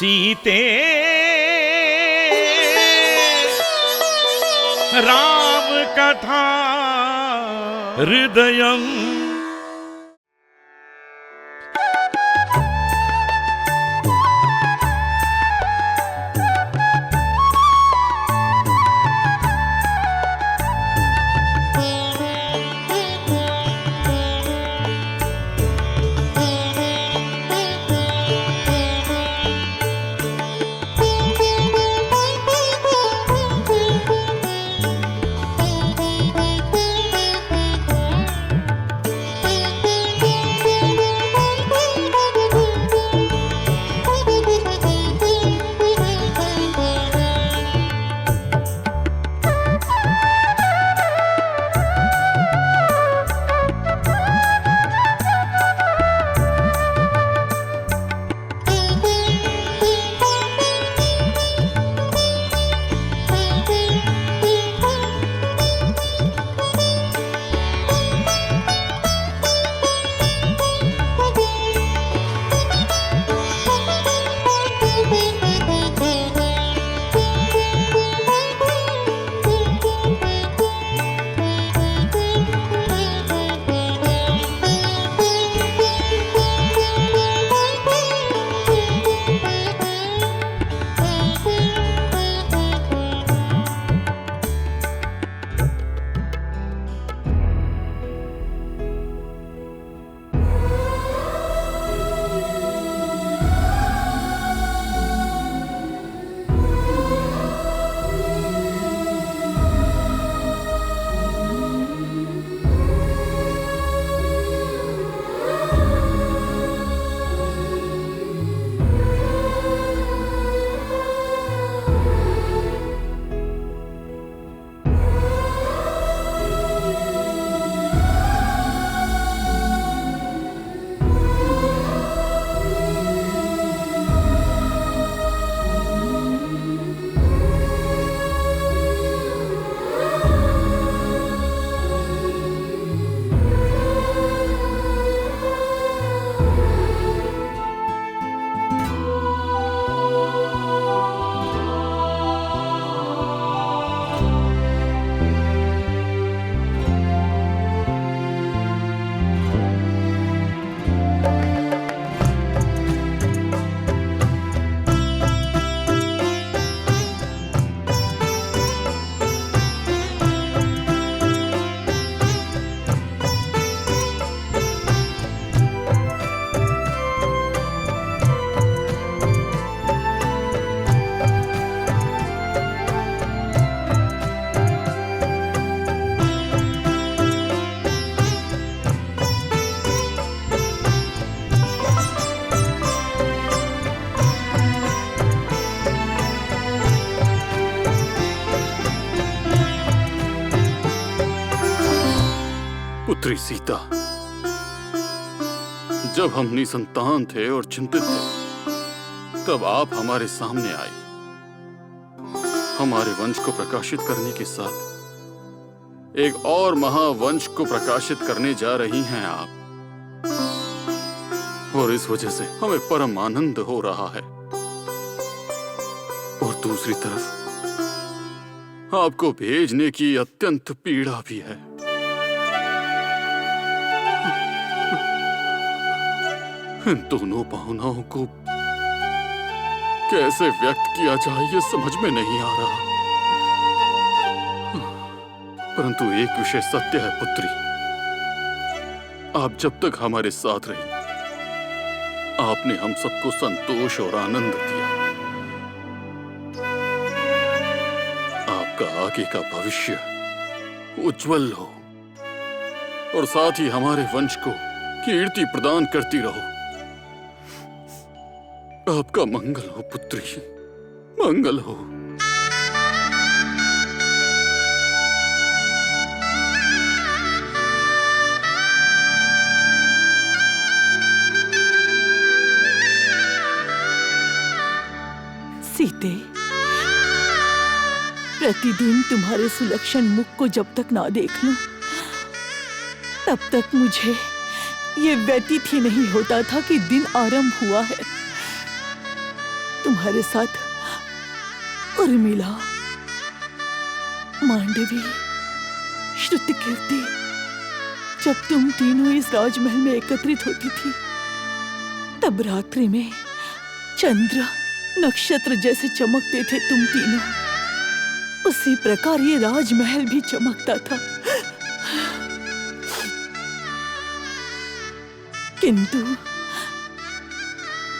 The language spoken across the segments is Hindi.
सीते राम कथा हृदयम्। पुत्री सीता, जब हम निसंतान थे और चिंतित थे, तब आप हमारे सामने आई। हमारे वंश को प्रकाशित करने के साथ एक और महावंश को प्रकाशित करने जा रही हैं आप, और इस वजह से हमें परम आनंद हो रहा है। और दूसरी तरफ आपको भेजने की अत्यंत पीड़ा भी है। इन दोनों भावनाओं को कैसे व्यक्त किया जाए ये समझ में नहीं आ रहा। परंतु एक विषय सत्य है पुत्री, आप जब तक हमारे साथ रही, आपने हम सबको संतोष और आनंद दिया। आपका आगे का भविष्य उज्जवल हो और साथ ही हमारे वंश को कीर्ति प्रदान करती रहो। आपका मंगल हो पुत्री, मंगल हो। सीते, प्रतिदिन तुम्हारे सुलक्षण मुख को जब तक ना देख लूं, तब तक मुझे ये व्यतीत ही नहीं होता था कि दिन आरंभ हुआ है। तुम्हारे साथ उर्मिला, मांडवी, श्रुतिकीर्ति, जब तुम तीनों इस राजमहल में एकत्रित होती थी, तब रात्रि में चंद्र नक्षत्र जैसे चमकते थे तुम तीनों। उसी प्रकार ये राजमहल भी चमकता था। किंतु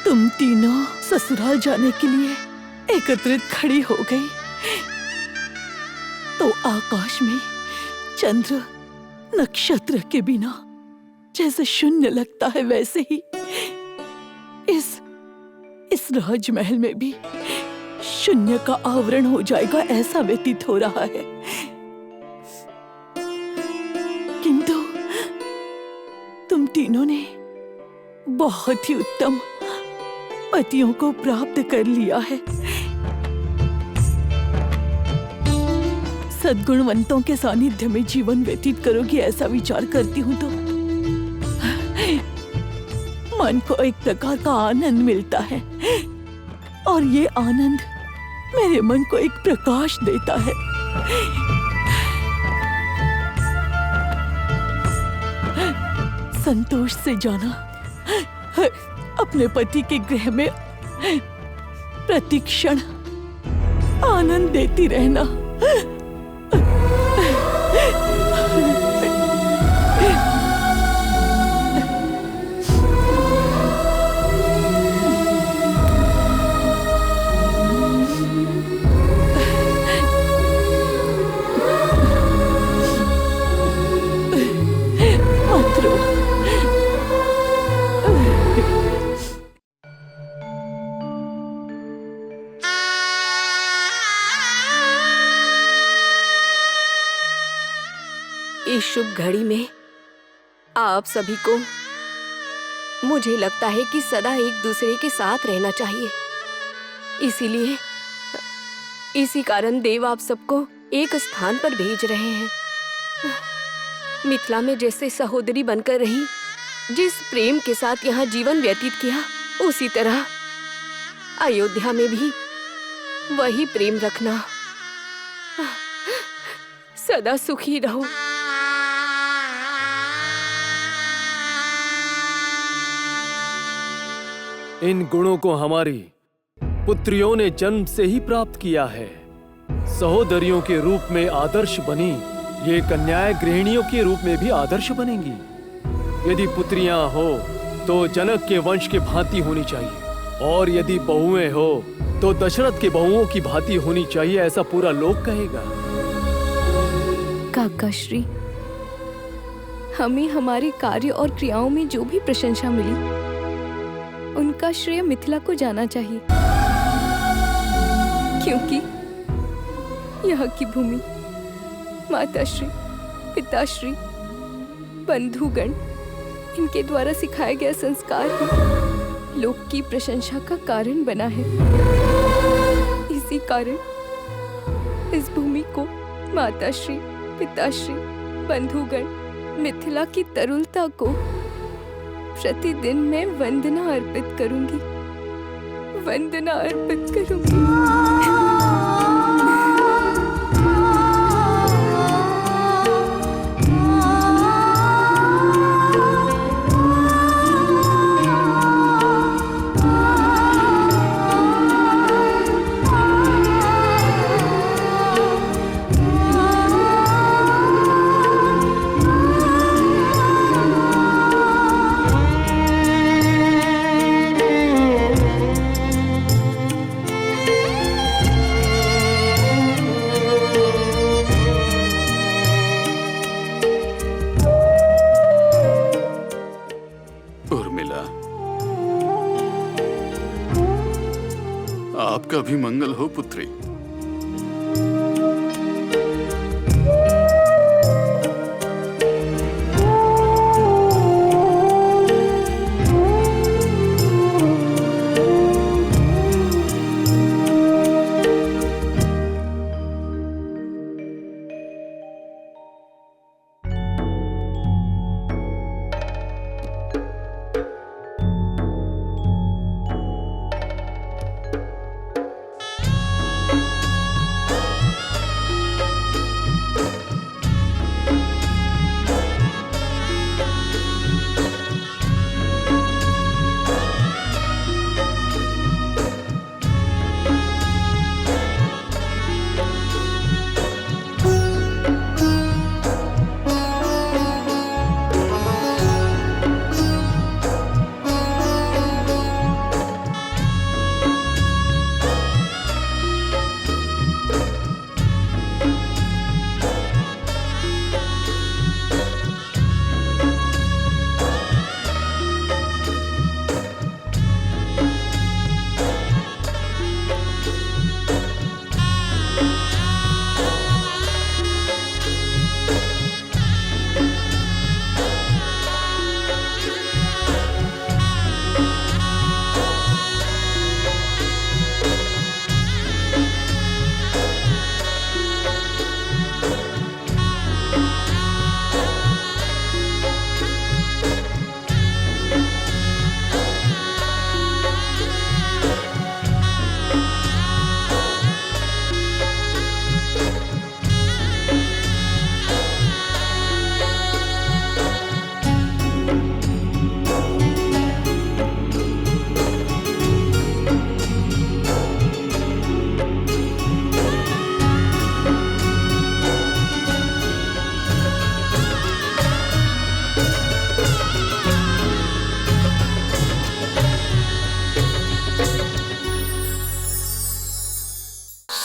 तुम तीनों ससुराल जाने के लिए एकत्रित खड़ी हो गई, तो आकाश में चंद्र नक्षत्र के बिना जैसे शून्य लगता है, वैसे ही इस राजमहल में भी शून्य का आवरण हो जाएगा, ऐसा व्यतीत हो रहा है। किंतु तुम तीनों ने बहुत ही उत्तम पतियों को प्राप्त कर लिया है। सद्गुणवंतों के सानिध्य में जीवन व्यतीत करोगी, ऐसा विचार करती हूं तो मन को एक प्रकार का आनंद मिलता है, और ये आनंद मेरे मन को एक प्रकाश देता है। संतोष से जाना, अपने पति के गृह में प्रतिक्षण आनंद देती रहना। इस शुभ घड़ी में आप सभी को, मुझे लगता है कि सदा एक दूसरे के साथ रहना चाहिए। इसीलिए इसी कारण देव आप सबको एक स्थान पर भेज रहे हैं। मिथिला में जैसे सहोदरी बनकर रही, जिस प्रेम के साथ यहाँ जीवन व्यतीत किया, उसी तरह अयोध्या में भी वही प्रेम रखना। सदा सुखी रहो। इन गुणों को हमारी पुत्रियों ने जन्म से ही प्राप्त किया है। सहोदरियों के रूप में आदर्श बनी, ये कन्याएं गृहिणियों के रूप में भी आदर्श बनेंगी। यदि पुत्रियां हो तो जनक के वंश की भांति होनी चाहिए, और यदि बहुएं हो तो दशरथ के बहुओं की भांति होनी चाहिए, ऐसा पूरा लोक कहेगा। काकाश्री, हमें हमारे कार्य और क्रियाओं में जो भी प्रशंसा मिली, उनका श्रेय मिथिला को जाना चाहिए, क्योंकि यहाँ की भूमि माताश्री, पिताश्री, बंधुगण, इनके द्वारा सिखाया गया संस्कार ही लोक की प्रशंसा का कारण बना है। इसी कारण इस भूमि को माताश्री, पिताश्री, बंधुगण, मिथिला की तरुलता को प्रतिदिन मैं वंदना अर्पित करूंगी, वंदना अर्पित करूंगी। आपका भी मंगल हो पुत्री।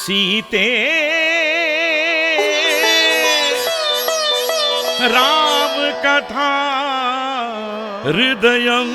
सीते राम कथा हृदयं